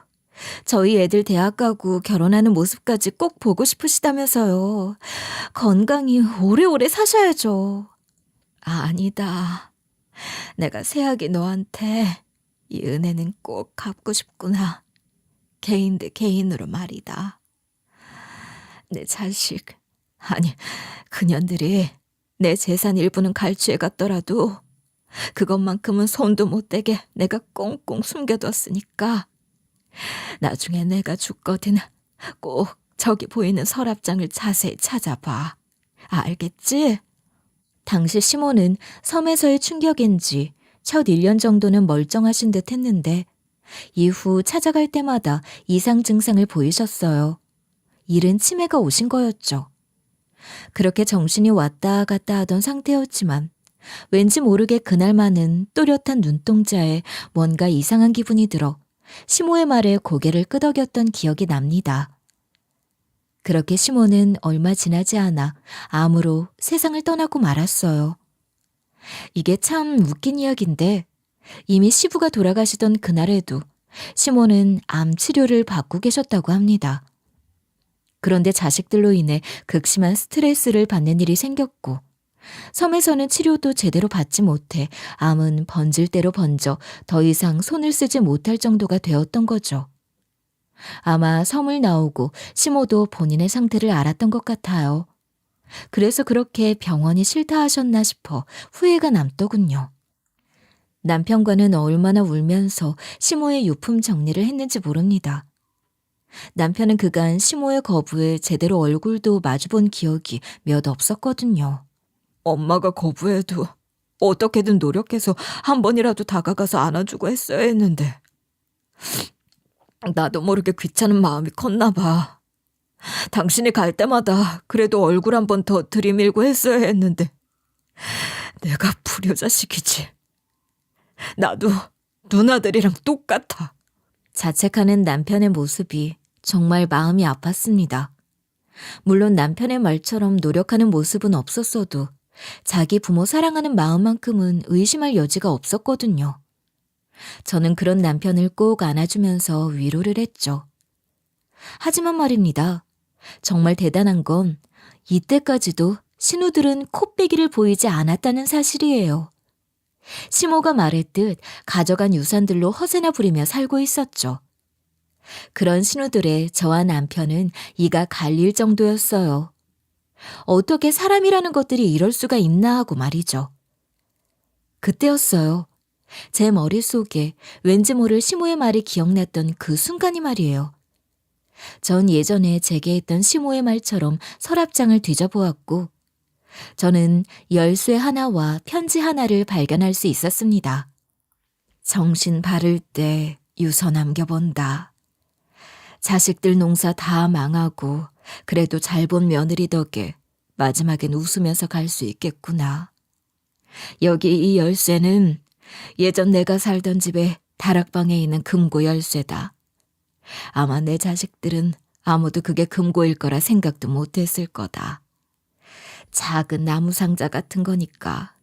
Speaker 1: 저희 애들 대학 가고 결혼하는 모습까지 꼭 보고 싶으시다면서요. 건강히 오래오래 사셔야죠. 아니다. 내가 새아기 너한테 이 은혜는 꼭 갚고 싶구나. 개인 대 개인으로 말이다. 내 자식, 아니 그년들이 내 재산 일부는 갈취해 갔더라도 그것만큼은 손도 못 대게 내가 꽁꽁 숨겨뒀으니까 나중에 내가 죽거든 꼭 저기 보이는 서랍장을 자세히 찾아봐. 알겠지? 당시 시모는 섬에서의 충격인지 첫 1년 정도는 멀쩡하신 듯 했는데 이후 찾아갈 때마다 이상 증상을 보이셨어요. 이른 치매가 오신 거였죠. 그렇게 정신이 왔다 갔다 하던 상태였지만 왠지 모르게 그날만은 또렷한 눈동자에 뭔가 이상한 기분이 들어 시모의 말에 고개를 끄덕였던 기억이 납니다. 그렇게 시모는 얼마 지나지 않아 암으로 세상을 떠나고 말았어요. 이게 참 웃긴 이야기인데 이미 시부가 돌아가시던 그날에도 시모는 암 치료를 받고 계셨다고 합니다. 그런데 자식들로 인해 극심한 스트레스를 받는 일이 생겼고 섬에서는 치료도 제대로 받지 못해 암은 번질 대로 번져 더 이상 손을 쓰지 못할 정도가 되었던 거죠. 아마 섬을 나오고 시모도 본인의 상태를 알았던 것 같아요. 그래서 그렇게 병원이 싫다 하셨나 싶어 후회가 남더군요. 남편과는 얼마나 울면서 시모의 유품 정리를 했는지 모릅니다. 남편은 그간 시모의 거부에 제대로 얼굴도 마주본 기억이 몇 없었거든요.
Speaker 2: 엄마가 거부해도 어떻게든 노력해서 한 번이라도 다가가서 안아주고 했어야 했는데 나도 모르게 귀찮은 마음이 컸나 봐. 당신이 갈 때마다 그래도 얼굴 한 번 더 들이밀고 했어야 했는데 내가 불효자식이지. 나도 누나들이랑 똑같아.
Speaker 1: 자책하는 남편의 모습이 정말 마음이 아팠습니다. 물론 남편의 말처럼 노력하는 모습은 없었어도 자기 부모 사랑하는 마음만큼은 의심할 여지가 없었거든요. 저는 그런 남편을 꼭 안아주면서 위로를 했죠. 하지만 말입니다. 정말 대단한 건 이때까지도 신우들은 코빼기를 보이지 않았다는 사실이에요. 시모가 말했듯 가져간 유산들로 허세나 부리며 살고 있었죠. 그런 신우들의 저와 남편은 이가 갈릴 정도였어요. 어떻게 사람이라는 것들이 이럴 수가 있나 하고 말이죠. 그때였어요. 제 머릿속에 왠지 모를 시모의 말이 기억났던 그 순간이 말이에요. 전 예전에 제게 했던 시모의 말처럼 서랍장을 뒤져보았고 저는 열쇠 하나와 편지 하나를 발견할 수 있었습니다. 정신 바를 때 유서 남겨본다. 자식들 농사 다 망하고 그래도 잘 본 며느리 덕에 마지막엔 웃으면서 갈 수 있겠구나. 여기 이 열쇠는 예전 내가 살던 집에 다락방에 있는 금고 열쇠다. 아마 내 자식들은 아무도 그게 금고일 거라 생각도 못했을 거다. 작은 나무 상자 같은 거니까.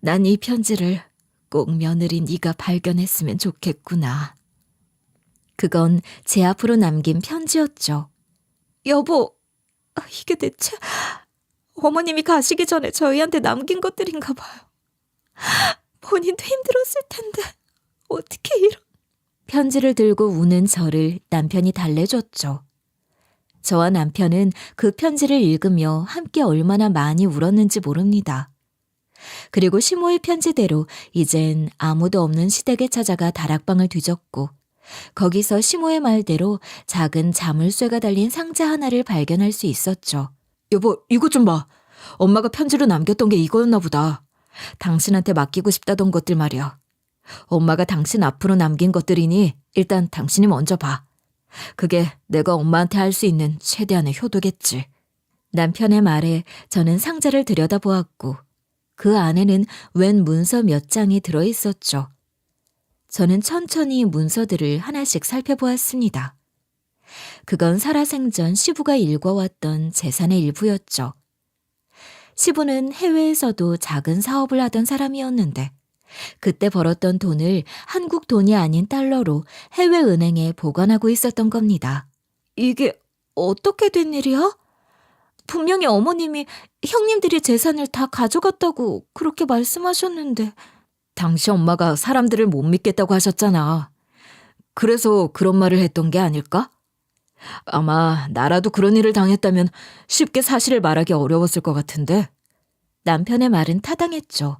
Speaker 1: 난 이 편지를 꼭 며느리 네가 발견했으면 좋겠구나. 그건 제 앞으로 남긴 편지였죠.
Speaker 2: 여보, 이게 대체 어머님이 가시기 전에 저희한테 남긴 것들인가 봐요. 본인도 힘들었을 텐데 어떻게 이런...
Speaker 1: 편지를 들고 우는 저를 남편이 달래줬죠. 저와 남편은 그 편지를 읽으며 함께 얼마나 많이 울었는지 모릅니다. 그리고 시모의 편지대로 이젠 아무도 없는 시댁에 찾아가 다락방을 뒤졌고 거기서 시모의 말대로 작은 자물쇠가 달린 상자 하나를 발견할 수 있었죠.
Speaker 2: 여보, 이거 좀 봐. 엄마가 편지로 남겼던 게 이거였나 보다. 당신한테 맡기고 싶다던 것들 말이야. 엄마가 당신 앞으로 남긴 것들이니 일단 당신이 먼저 봐. 그게 내가 엄마한테 할 수 있는 최대한의 효도겠지.
Speaker 1: 남편의 말에 저는 상자를 들여다보았고 그 안에는 웬 문서 몇 장이 들어있었죠. 저는 천천히 문서들을 하나씩 살펴보았습니다. 그건 살아생전 시부가 읽어왔던 재산의 일부였죠. 시부는 해외에서도 작은 사업을 하던 사람이었는데 그때 벌었던 돈을 한국 돈이 아닌 달러로 해외은행에 보관하고 있었던 겁니다.
Speaker 2: 이게 어떻게 된 일이야? 분명히 어머님이 형님들이 재산을 다 가져갔다고 그렇게 말씀하셨는데. 당시 엄마가 사람들을 못 믿겠다고 하셨잖아. 그래서 그런 말을 했던 게 아닐까? 아마 나라도 그런 일을 당했다면 쉽게 사실을 말하기 어려웠을 것 같은데.
Speaker 1: 남편의 말은 타당했죠.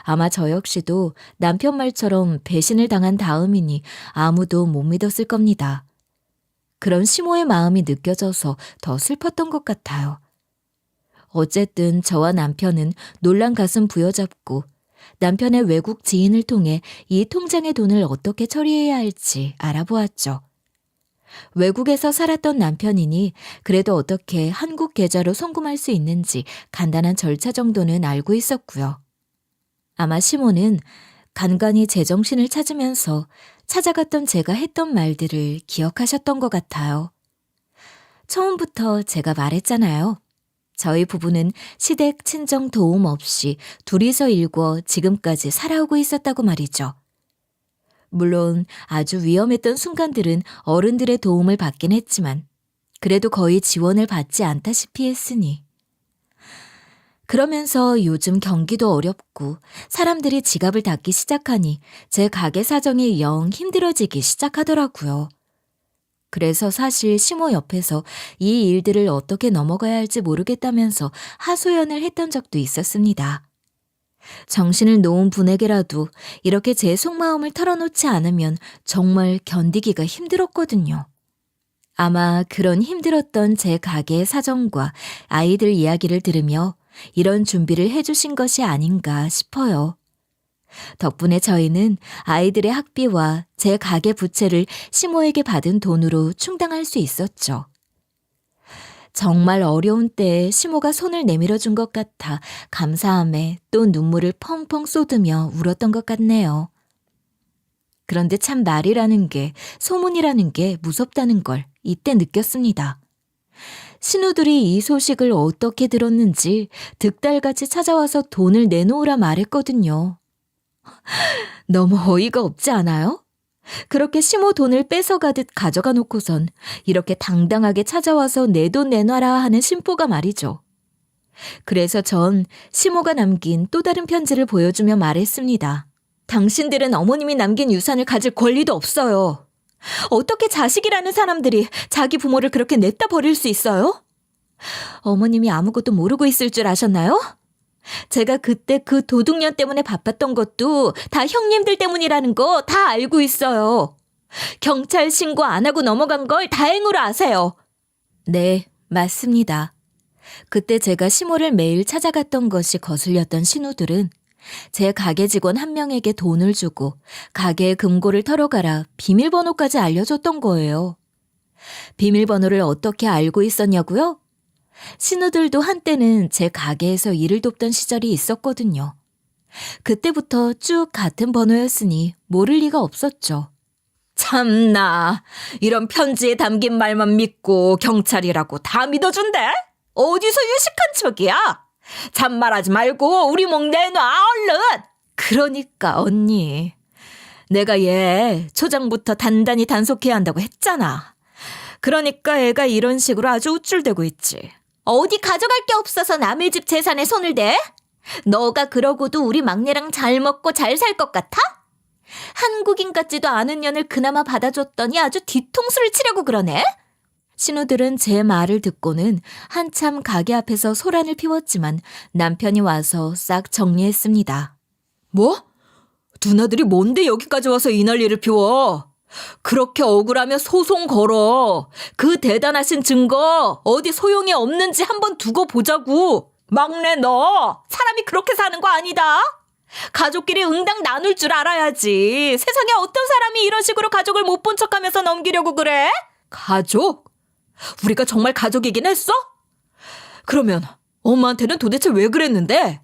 Speaker 1: 아마 저 역시도 남편 말처럼 배신을 당한 다음이니 아무도 못 믿었을 겁니다. 그런 시모의 마음이 느껴져서 더 슬펐던 것 같아요. 어쨌든 저와 남편은 놀란 가슴 부여잡고 남편의 외국 지인을 통해 이 통장의 돈을 어떻게 처리해야 할지 알아보았죠. 외국에서 살았던 남편이니 그래도 어떻게 한국 계좌로 송금할 수 있는지 간단한 절차 정도는 알고 있었고요. 아마 시모는 간간히 제정신을 찾으면서 찾아갔던 제가 했던 말들을 기억하셨던 것 같아요. 처음부터 제가 말했잖아요. 저희 부부는 시댁 친정 도움 없이 둘이서 일궈 지금까지 살아오고 있었다고 말이죠. 물론 아주 위험했던 순간들은 어른들의 도움을 받긴 했지만 그래도 거의 지원을 받지 않다시피 했으니. 그러면서 요즘 경기도 어렵고 사람들이 지갑을 닫기 시작하니 제 가게 사정이 영 힘들어지기 시작하더라고요. 그래서 사실 시모 옆에서 이 일들을 어떻게 넘어가야 할지 모르겠다면서 하소연을 했던 적도 있었습니다. 정신을 놓은 분에게라도 이렇게 제 속마음을 털어놓지 않으면 정말 견디기가 힘들었거든요. 아마 그런 힘들었던 제 가게의 사정과 아이들 이야기를 들으며 이런 준비를 해주신 것이 아닌가 싶어요. 덕분에 저희는 아이들의 학비와 제 가게 부채를 시모에게 받은 돈으로 충당할 수 있었죠. 정말 어려운 때에 시모가 손을 내밀어 준 것 같아 감사함에 또 눈물을 펑펑 쏟으며 울었던 것 같네요. 그런데 참 말이라는 게, 소문이라는 게 무섭다는 걸 이때 느꼈습니다. 신우들이 이 소식을 어떻게 들었는지 득달같이 찾아와서 돈을 내놓으라 말했거든요. 너무 어이가 없지 않아요? 그렇게 시모 돈을 뺏어가듯 가져가 놓고선 이렇게 당당하게 찾아와서 내 돈 내놔라 하는 심보가 말이죠. 그래서 전 시모가 남긴 또 다른 편지를 보여주며 말했습니다. 당신들은 어머님이 남긴 유산을 가질 권리도 없어요. 어떻게 자식이라는 사람들이 자기 부모를 그렇게 냈다 버릴 수 있어요? 어머님이 아무것도 모르고 있을 줄 아셨나요? 제가 그때 그 도둑년 때문에 바빴던 것도 다 형님들 때문이라는 거 다 알고 있어요. 경찰 신고 안 하고 넘어간 걸 다행으로 아세요. 네, 맞습니다. 그때 제가 시모를 매일 찾아갔던 것이 거슬렸던 신우들은 제 가게 직원 한 명에게 돈을 주고 가게의 금고를 털어가라 비밀번호까지 알려줬던 거예요. 비밀번호를 어떻게 알고 있었냐고요? 신우들도 한때는 제 가게에서 일을 돕던 시절이 있었거든요. 그때부터 쭉 같은 번호였으니 모를 리가 없었죠. 참나, 이런 편지에 담긴 말만 믿고 경찰이라고 다 믿어준대? 어디서 유식한 척이야? 잔말하지 말고 우리 목 내놔, 얼른! 그러니까 언니, 내가 얘 초장부터 단단히 단속해야 한다고 했잖아. 그러니까 애가 이런 식으로 아주 우쭐대고 있지. 어디 가져갈 게 없어서 남의 집 재산에 손을 대? 너가 그러고도 우리 막내랑 잘 먹고 잘 살 것 같아? 한국인 같지도 않은 년을 그나마 받아줬더니 아주 뒤통수를 치려고 그러네? 신우들은 제 말을 듣고는 한참 가게 앞에서 소란을 피웠지만 남편이 와서 싹 정리했습니다. 뭐? 누나들이 뭔데 여기까지 와서 이 난리를 피워? 그렇게 억울하면 소송 걸어. 그 대단하신 증거 어디 소용이 없는지 한번 두고 보자고. 막내 너 사람이 그렇게 사는 거 아니다. 가족끼리 응당 나눌 줄 알아야지. 세상에 어떤 사람이 이런 식으로 가족을 못 본 척하면서 넘기려고 그래? 가족? 우리가 정말 가족이긴 했어? 그러면 엄마한테는 도대체 왜 그랬는데?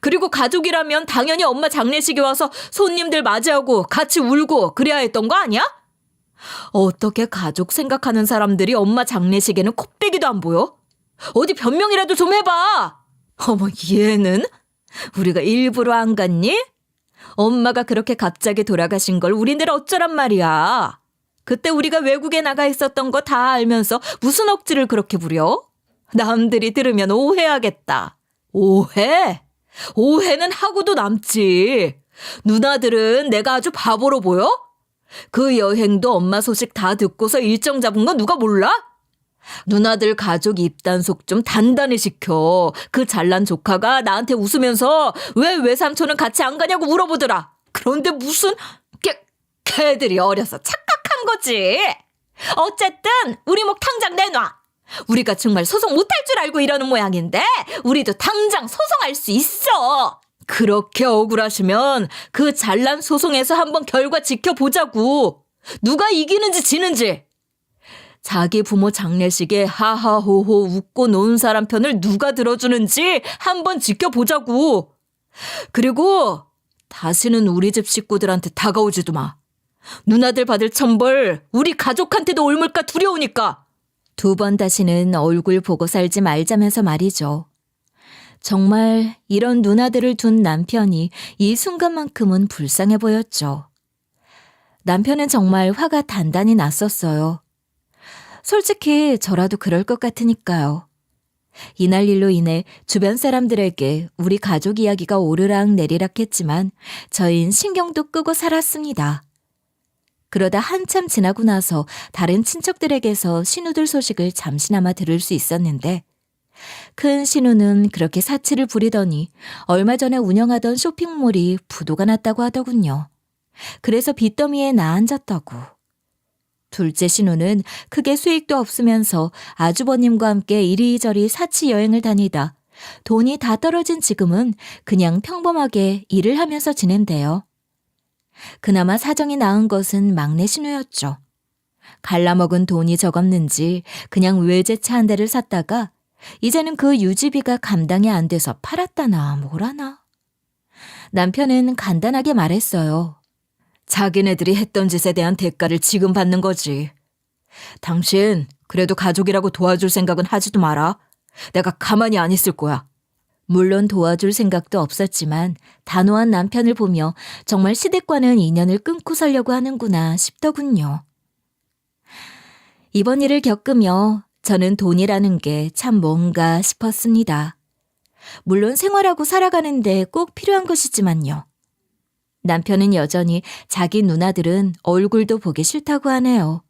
Speaker 1: 그리고 가족이라면 당연히 엄마 장례식에 와서 손님들 맞이하고 같이 울고 그래야 했던 거 아니야? 어떻게 가족 생각하는 사람들이 엄마 장례식에는 코빼기도 안 보여? 어디 변명이라도 좀 해봐. 어머, 얘는? 우리가 일부러 안 갔니? 엄마가 그렇게 갑자기 돌아가신 걸 우리들 어쩌란 말이야. 그때 우리가 외국에 나가 있었던 거 다 알면서 무슨 억지를 그렇게 부려? 남들이 들으면 오해하겠다. 오해? 오해는 하고도 남지. 누나들은 내가 아주 바보로 보여? 그 여행도 엄마 소식 다 듣고서 일정 잡은 건 누가 몰라? 누나들 가족 입단속 좀 단단히 시켜. 그 잘난 조카가 나한테 웃으면서 왜 외삼촌은 같이 안 가냐고 물어보더라. 그런데 무슨 걔들이 어려서 착각한 거지. 어쨌든 우리 목 당장 내놔. 우리가 정말 소송 못할 줄 알고 이러는 모양인데 우리도 당장 소송할 수 있어. 그렇게 억울하시면 그 잘난 소송에서 한번 결과 지켜보자고. 누가 이기는지 지는지. 자기 부모 장례식에 하하호호 웃고 노는 사람 편을 누가 들어주는지 한번 지켜보자고. 그리고 다시는 우리 집 식구들한테 다가오지도 마. 누나들 받을 천벌 우리 가족한테도 옮을까 두려우니까. 2번 다시는 얼굴 보고 살지 말자면서 말이죠. 정말 이런 누나들을 둔 남편이 이 순간만큼은 불쌍해 보였죠. 남편은 정말 화가 단단히 났었어요. 솔직히 저라도 그럴 것 같으니까요. 이날 일로 인해 주변 사람들에게 우리 가족 이야기가 오르락 내리락 했지만 저희는 신경도 끄고 살았습니다. 그러다 한참 지나고 나서 다른 친척들에게서 신우들 소식을 잠시나마 들을 수 있었는데 큰 신우는 그렇게 사치를 부리더니 얼마 전에 운영하던 쇼핑몰이 부도가 났다고 하더군요. 그래서 빚더미에 나앉았다고. 둘째 신우는 크게 수익도 없으면서 아주버님과 함께 이리저리 사치 여행을 다니다 돈이 다 떨어진 지금은 그냥 평범하게 일을 하면서 지낸대요. 그나마 사정이 나은 것은 막내 신우였죠. 갈라먹은 돈이 적었는지 그냥 외제차 한 대를 샀다가 이제는 그 유지비가 감당이 안 돼서 팔았다나 뭐라나. 남편은 간단하게 말했어요. 자기네들이 했던 짓에 대한 대가를 지금 받는 거지. 당신 그래도 가족이라고 도와줄 생각은 하지도 마라. 내가 가만히 안 있을 거야. 물론 도와줄 생각도 없었지만 단호한 남편을 보며 정말 시댁과는 인연을 끊고 살려고 하는구나 싶더군요. 이번 일을 겪으며 저는 돈이라는 게 참 뭔가 싶었습니다. 물론 생활하고 살아가는데 꼭 필요한 것이지만요. 남편은 여전히 자기 누나들은 얼굴도 보기 싫다고 하네요.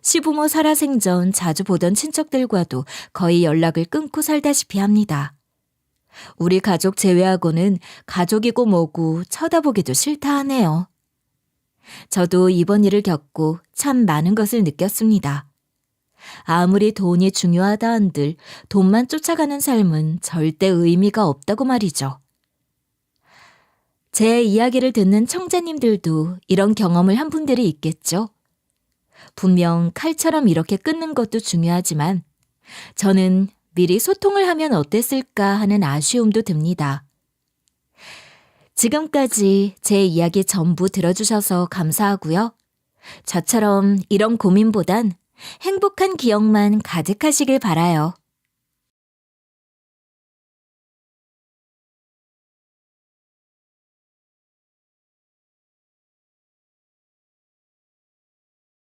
Speaker 1: 시부모 살아생전 자주 보던 친척들과도 거의 연락을 끊고 살다시피 합니다. 우리 가족 제외하고는 가족이고 뭐고 쳐다보기도 싫다 하네요. 저도 이번 일을 겪고 참 많은 것을 느꼈습니다. 아무리 돈이 중요하다 한들 돈만 쫓아가는 삶은 절대 의미가 없다고 말이죠. 제 이야기를 듣는 청자님들도 이런 경험을 한 분들이 있겠죠. 분명 칼처럼 이렇게 끊는 것도 중요하지만 저는 미리 소통을 하면 어땠을까 하는 아쉬움도 듭니다. 지금까지 제 이야기 전부 들어주셔서 감사하고요. 저처럼 이런 고민보단 행복한 기억만 가득하시길 바라요.